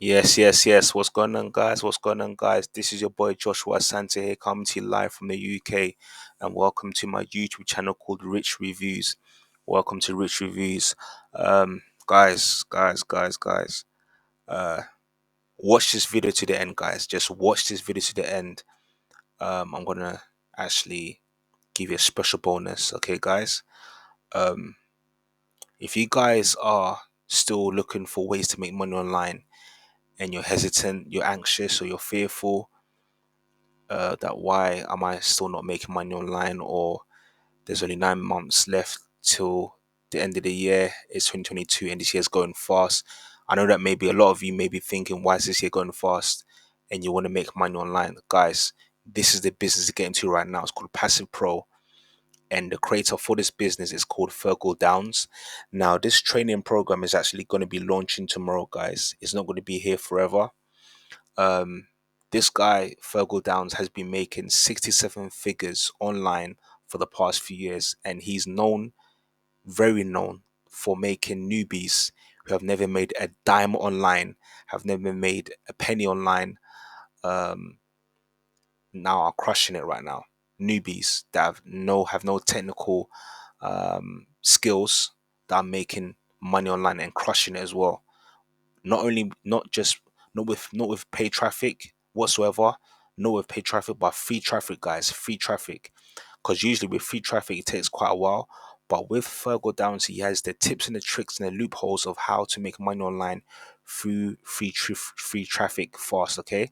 Yes. What's going on, guys? What's going on, guys? This is your boy Joshua Santa here, coming to you live from the UK, and welcome to my YouTube channel called Rich Reviews. Welcome to Rich Reviews, guys. Uh, watch this video to the end, guys. Just watch this video to the end. I'm gonna actually give you a special bonus, okay, guys? Um, if you guys are still looking for ways to make money online and you're hesitant, you're anxious, or you're fearful that why am I still not making money online, or there's only 9 months left till the end of the year. It's 2022 and this year's going fast. I know that maybe a lot of you may be thinking, why is this year going fast? And you want to make money online. Guys, this is the business to get into right now. It's called Passive Pro. And the creator for this business is called Fergal Downs. Now, this training program is actually going to be launching tomorrow, guys. It's not going to be here forever. um, this guy, Fergal Downs, has been making 67 figures online for the past few years, and he's known, very known, for making newbies who have never made a dime online, have never made a penny online, um, now are crushing it right now. Newbies that have no technical skills, that are making money online and crushing it as well. Not with paid traffic whatsoever, not with paid traffic, but free traffic, guys. Free traffic. Because usually with free traffic it takes quite a while, but with Fergal Downs, he has the tips and the tricks and the loopholes of how to make money online through free traffic fast. Okay,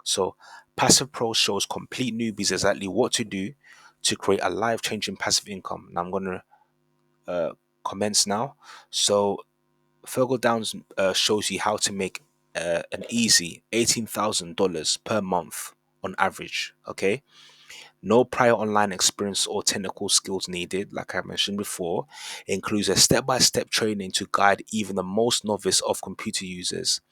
so Passive Pro shows complete newbies exactly what to do to create a life-changing passive income. Now I'm gonna uh commence now. So Fergal Downs shows you how to make an easy $18,000 per month on average. Okay, no prior online experience or technical skills needed, like I mentioned before. It includes a step-by-step training to guide even the most novice of computer users.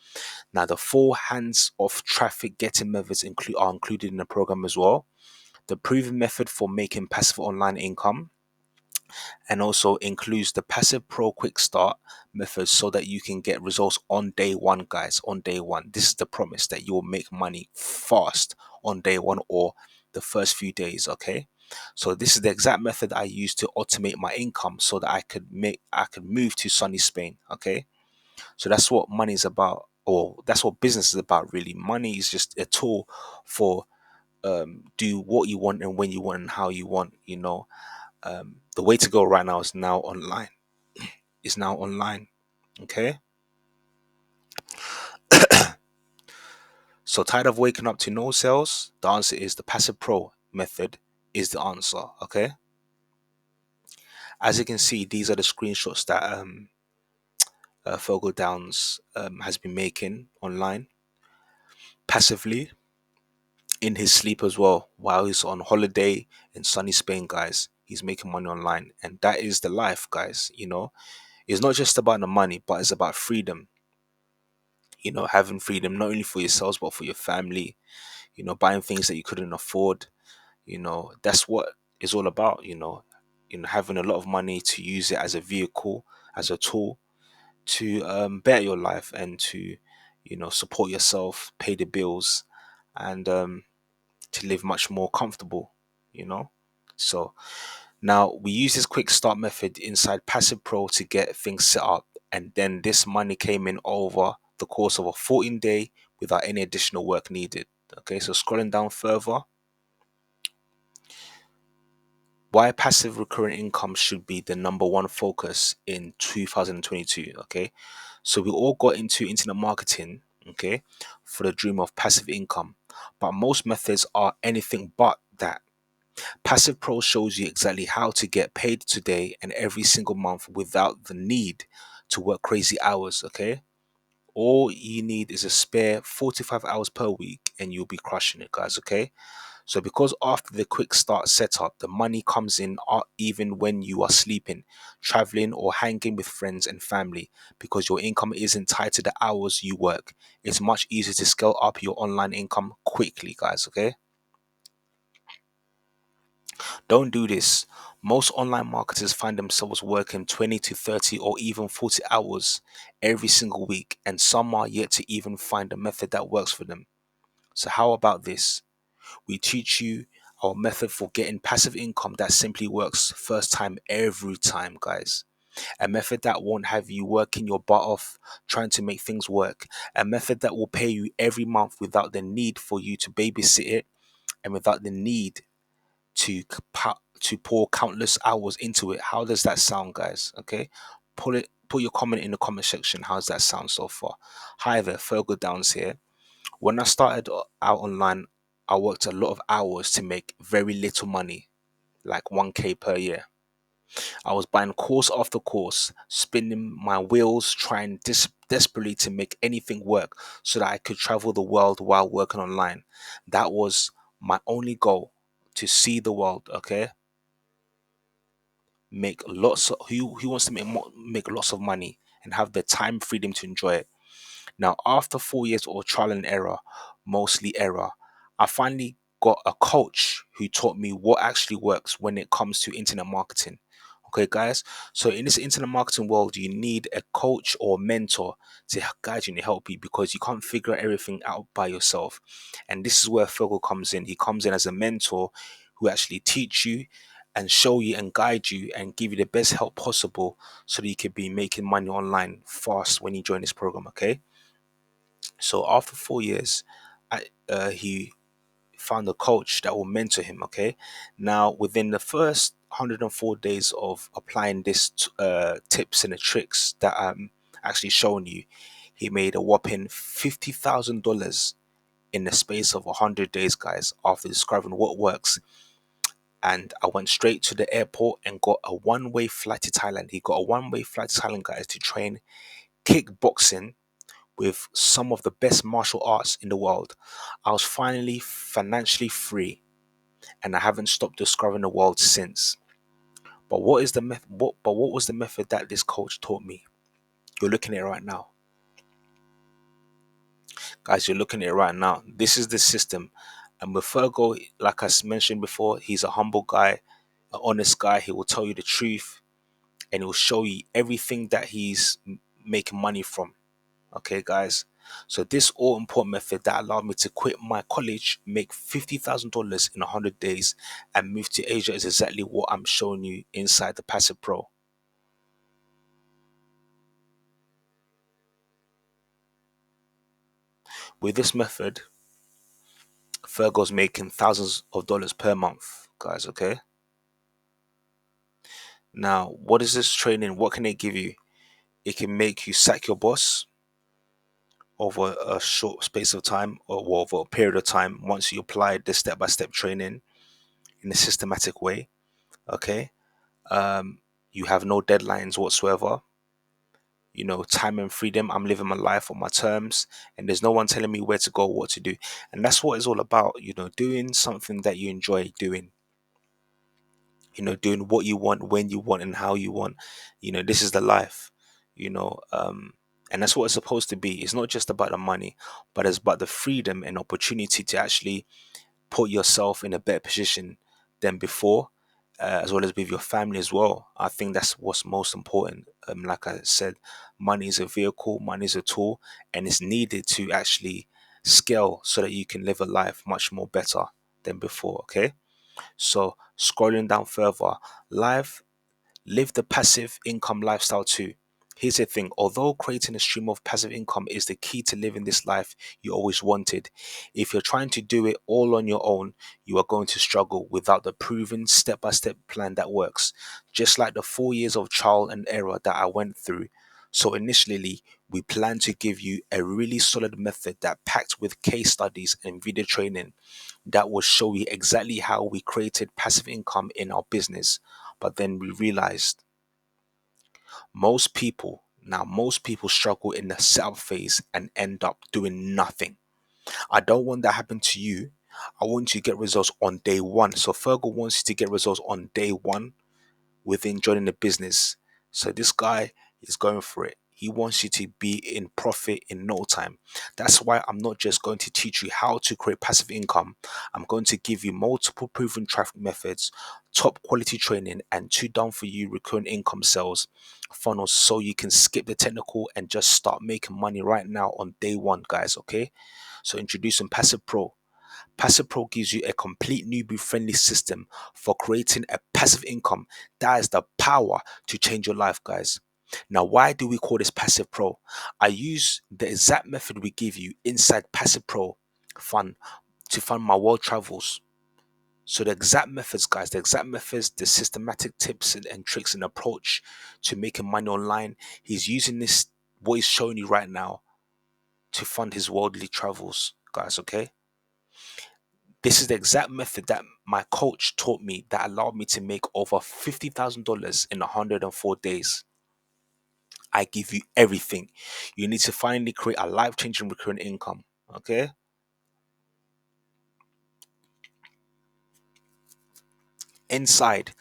Now, the full hands-off traffic getting methods are included in the program as well. The proven method for making passive online income, and also includes the Passive Pro Quick Start method so that you can get results on day one, guys. On day one, this is the promise that you will make money fast on day one or the first few days. Okay, so this is the exact method I use to automate my income so that I could move to sunny Spain. Okay, so that's what money is about, or that's what business is about. Really, money is just a tool for do what you want and when you want and how you want. The way to go right now is now online. Is now online. Okay. So tired of waking up to no sales? The answer is the Passive Pro method is the answer. Okay. As you can see, these are the screenshots that Fogle Downs has been making online passively in his sleep as well, while he's on holiday in sunny Spain, guys. He's making money online, and that is the life, guys. It's not just about the money, but it's about freedom. Having freedom not only for yourselves but for your family. Buying things that you couldn't afford. That's what it's all about. Having a lot of money to use it as a vehicle, as a tool to better your life and to support yourself, pay the bills, and to live much more comfortable. you know so now we use this quick start method inside Passive Pro to get things set up, and then this money came in over the course of a 14-day without any additional work needed. Okay, so scrolling down further, why passive recurring income should be the number one focus in 2022. Okay, so we all got into internet marketing, okay, for the dream of passive income, but most methods are anything but that. Passive Pro shows you exactly how to get paid today and every single month without the need to work crazy hours. Okay, all you need is a spare 45 hours per week and you'll be crushing it, guys. Okay, so because after the quick start setup, the money comes in even when you are sleeping, traveling, or hanging with friends and family, because your income isn't tied to the hours you work. It's much easier to scale up your online income quickly, guys. Okay. Don't do this. Most online marketers find themselves working 20 to 30 or even 40 hours every single week, and some are yet to even find a method that works for them. So, how about this? We teach you our method for getting passive income that simply works first time every time, guys. A method that won't have you working your butt off trying to make things work. A method that will pay you every month without the need for you to babysit it and without the need to pour countless hours into it. How does that sound, guys? Okay, put your comment in the comment section. How's that sound so far? Hi there, Fergal Downs here. When I started out online, I worked a lot of hours to make very little money, like 1K per year. I was buying course after course, spinning my wheels, trying desperately to make anything work so that I could travel the world while working online. That was my only goal, to see the world. Okay, make lots of, who wants to make lots of money and have the time freedom to enjoy it. Now, after 4 years of trial and error, mostly error, I finally got a coach who taught me what actually works when it comes to internet marketing. Okay, guys. So in this internet marketing world, you need a coach or mentor to guide you and help you, because you can't figure everything out by yourself. And this is where Fergal comes in. He comes in as a mentor who actually teach you and show you and guide you and give you the best help possible so that you can be making money online fast when you join this program. Okay. So after 4 years, he found a coach that will mentor him. Okay, now within the first 104 days of applying this tips and the tricks that I'm actually showing you, he made a whopping $50,000 in the space of 100 days, guys. After discovering what works, and I went straight to the airport and got a one-way flight to Thailand. He got a one-way flight to Thailand, guys, to train kickboxing with some of the best martial arts in the world. I was finally financially free, and I haven't stopped discovering the world since. But what is the method? What was the method that this coach taught me? You're looking at it right now, guys. You're looking at it right now. This is the system. And with Fergo, like I mentioned before, he's a humble guy, an honest guy. He will tell you the truth, and he'll show you everything that he's making money from. Okay, guys. So this all important method that allowed me to quit my college, make $50,000 in 100 days, and move to Asia is exactly what I'm showing you inside the Passive Pro. With this method, Fergo's making thousands of dollars per month, guys. Okay. Now, what is this training? What can it give you? It can make you sack your boss over a short space of time, or over a period of time, once you apply this step-by-step training in a systematic way. Okay. um you have no deadlines whatsoever. Time and freedom. I'm living my life on my terms, and there's no one telling me where to go, what to do. And that's what it's all about. Doing something that you enjoy doing. Doing what you want, when you want, and how you want. This is the life. you know um and that's what it's supposed to be. It's not just about the money, but it's about the freedom and opportunity to actually put yourself in a better position than before, as well as with your family as well. I think that's what's most important. Like I said, money is a vehicle, money is a tool, and it's needed to actually scale so that you can live a life much more better than before. Okay, so scrolling down further, life live the passive income lifestyle too. Here's the thing: although creating a stream of passive income is the key to living this life you always wanted, if you're trying to do it all on your own, you are going to struggle without the proven step by step plan that works. Just like the 4 years of trial and error that I went through. So, initially, we plan to give you a really solid method that packed with case studies and video training that will show you exactly how we created passive income in our business. But then we realized most people struggle in the setup phase and end up doing nothing. I don't want that happen to you. I want you to get results on day one. So Fergal wants you to get results on day one within joining the business. So this guy is going for it. He wants you to be in profit in no time. That's why I'm not just going to teach you how to create passive income. I'm going to give you multiple proven traffic methods, top quality training, and two done for you recurring income sales funnels so you can skip the technical and just start making money right now on day one, guys. Okay. So introducing Passive Pro. Passive Pro gives you a complete newbie friendly system for creating a passive income that has the power to change your life, guys. Now, why do we call this Passive Pro? I use the exact method we give you inside Passive Pro fund to fund my world travels. So the exact methods, guys, the exact methods, the systematic tips and tricks and approach to making money online, he's using this, what he's showing you right now, to fund his worldly travels, guys. Okay. This is the exact method that my coach taught me that allowed me to make over $50,000 in 104 days. I give you everything. You need to finally create a life changing recurring income. Okay. Inside,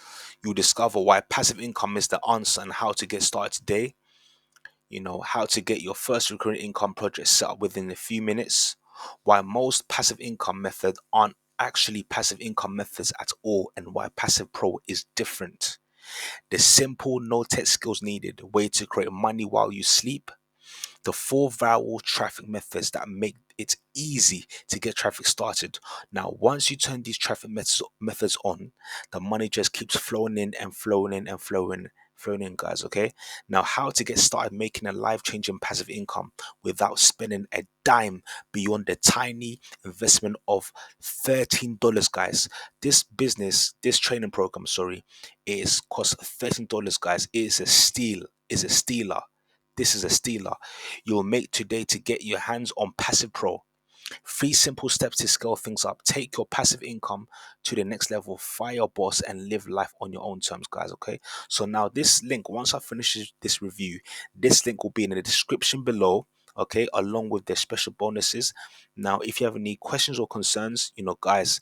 you'll discover why passive income is the answer and how to get started today. How to get your first recurring income project set up within a few minutes. Why most passive income methods aren't actually passive income methods at all, and why Passive Pro is different. The simple no tech skills needed way to create money while you sleep. The four viral traffic methods that make it easy to get traffic started. Now, once you turn these traffic methods on, the money just keeps flowing in and flowing in and flowing in, guys. Okay. Now, how to get started making a life-changing passive income without spending a dime beyond the tiny investment of $13, guys. This training program, sorry, is cost $13, guys. It is a steal. Is a stealer. This is a stealer. You'll make today to get your hands on Passive Pro. Three simple steps to scale things up. Take your passive income to the next level. Fire your boss and live life on your own terms, guys. Okay. So now this link, once I finish this review, this link will be in the description below. Okay, along with the special bonuses. Now, if you have any questions or concerns, guys,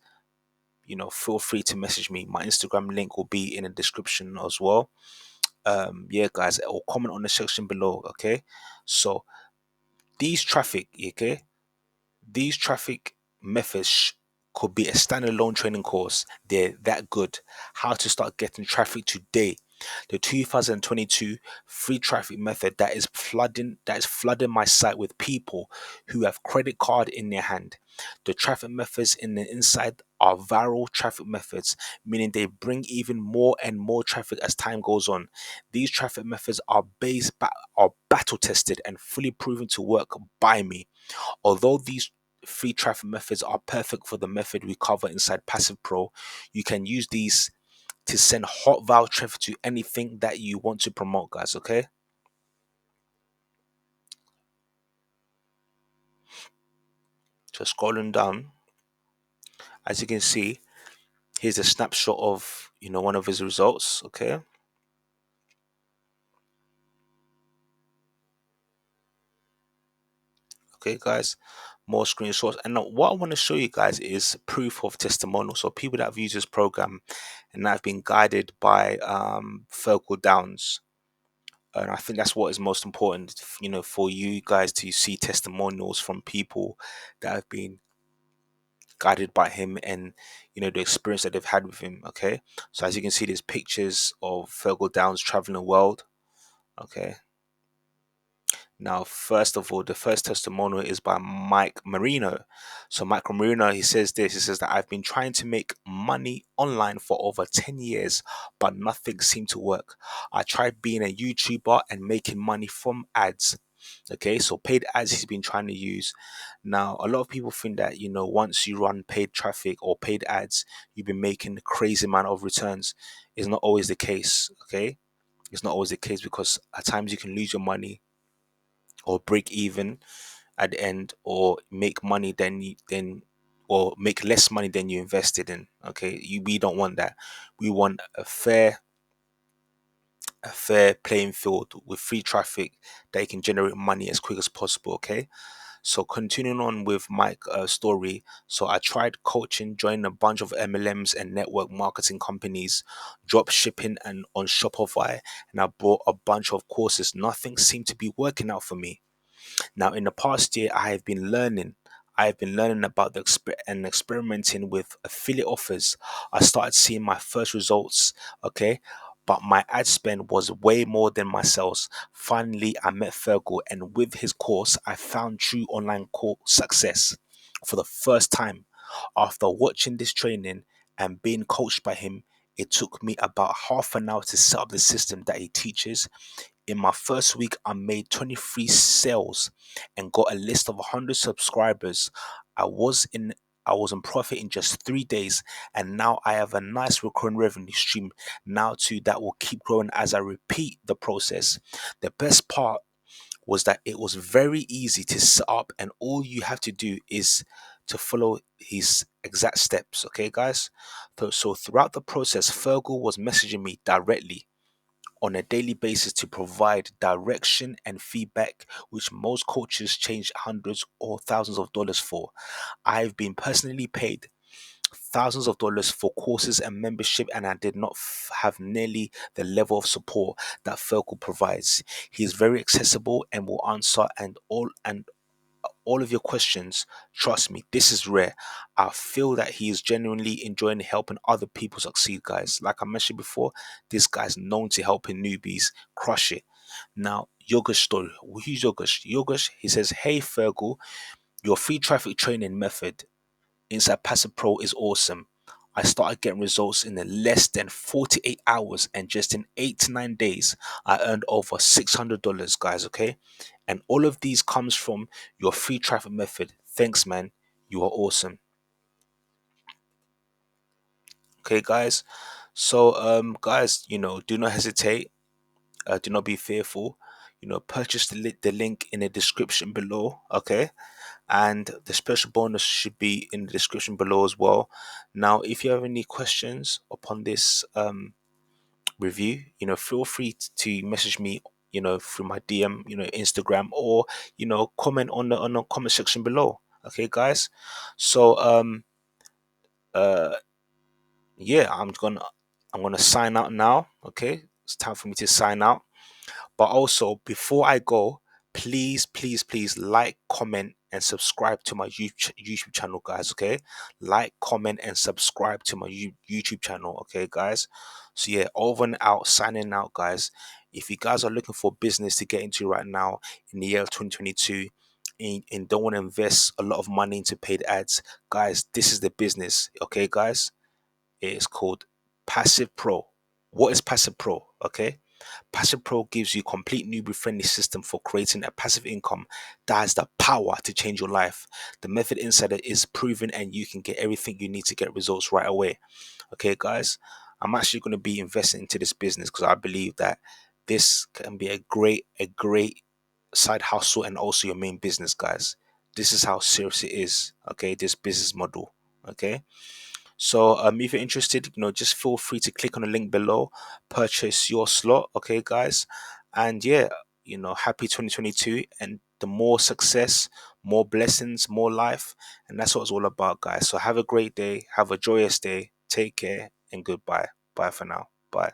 feel free to message me. My Instagram link will be in the description as well. Yeah, guys, or comment on the section below. Okay. So these traffic, okay, these traffic methods could be a standalone training course. They're that good. How to start getting traffic today. The 2022 free traffic method that is flooding my site with people who have credit card in their hand. The traffic methods in the inside are viral traffic methods, meaning they bring even more and more traffic as time goes on. These traffic methods are battle tested and fully proven to work by me. Although these free traffic methods are perfect for the method we cover inside Passive Pro, you can use these to send hot viral traffic to anything that you want to promote, guys. Okay. Just scrolling down, as you can see, here's a snapshot of one of his results. Okay. Okay, guys, more screenshots. And now what I want to show you guys is proof of testimonial. So people that have used this program and that have been guided by Fergal Downs. And I think that's what is most important, for you guys to see testimonials from people that have been guided by him, and the experience that they've had with him. Okay, so as you can see, there's pictures of Fergal Downs traveling the world. Okay. Now, first of all, the first testimonial is by Mike Marino. So, Mike Marino, he says this. He says that I've been trying to make money online for over 10 years, but nothing seemed to work. I tried being a YouTuber and making money from ads. Okay, so paid ads he's been trying to use. Now, a lot of people think that, once you run paid traffic or paid ads, you've been making a crazy amount of returns. It's not always the case. Okay, it's not always the case, because at times you can lose your money or break even at the end, or make money or make less money than you invested in. Okay, we don't want that. We want a fair playing field with free traffic that you can generate money as quick as possible. Okay, So continuing on with my story, so I tried coaching, joined a bunch of MLMs and network marketing companies, drop shipping and on Shopify, and I bought a bunch of courses. Nothing seemed to be working out for me. Now, in the past year, I have been learning. I have been learning about and experimenting with affiliate offers. I started seeing my first results, okay? But my ad spend was way more than my sales. Finally, I met Fergal, and with his course, I found true online course success for the first time. After watching this training and being coached by him, it took me about half an hour to set up the system that he teaches. In my first week, I made 23 sales and got a list of 100 subscribers. I was in I was in profit in just 3 days, and now I have a nice recurring revenue stream now too that will keep growing as I repeat the process. The best part was that it was very easy to set up, and all you have to do is to follow his exact steps. Okay, guys. So throughout the process, Fergal was messaging me directly on a daily basis to provide direction and feedback, which most coaches change hundreds or thousands of dollars for. I've been personally paid thousands of dollars for courses and membership, and I did not have nearly the level of support that Fergal provides. He is very accessible and will answer all of your questions. Trust me, this is rare. I feel that he is genuinely enjoying helping other people succeed, guys. Like I mentioned before, this guy's known to helping newbies crush it. Now, Yoga's story. Who's Yogash? Yogash, he says, "Hey Fergal, your free traffic training method inside Passive Pro is awesome. I started getting results in less than 48 hours, and just in 8 to 9 days, I earned over $600, guys. Okay, and all of these comes from your free traffic method. Thanks, man. You are awesome." Okay, guys. So, guys, do not hesitate. Do not be fearful. Purchase the link in the description below. Okay, and the special bonus should be in the description below as well. Now, if you have any questions upon this review, feel free to message me, through my DM, Instagram, or comment on the comment section below. Okay, guys. So uh yeah, I'm gonna sign out now. Okay, it's time for me to sign out. But also, before I go, please, please, please like, comment, and subscribe to my YouTube channel, guys. Okay, like, comment, and subscribe to my YouTube channel. Okay, guys. So yeah, over and out, signing out, guys. If you guys are looking for business to get into right now in the year of 2022, and don't want to invest a lot of money into paid ads, guys, this is the business. Okay, guys. It is called Passive Pro. What is Passive Pro? Okay. Passive Pro gives you complete newbie friendly system for creating a passive income that has the power to change your life. The method inside it is proven, and you can get everything you need to get results right away. Okay, guys, I'm actually going to be investing into this business because I believe that this can be a great side hustle and also your main business, guys. This is how serious it is. Okay, this business model. Okay. So if you're interested, just feel free to click on the link below, purchase your slot, okay, guys. And yeah, happy 2022, and the more success, more blessings, more life, and that's what it's all about, guys. So have a great day, have a joyous day, take care, and goodbye. Bye for now. Bye.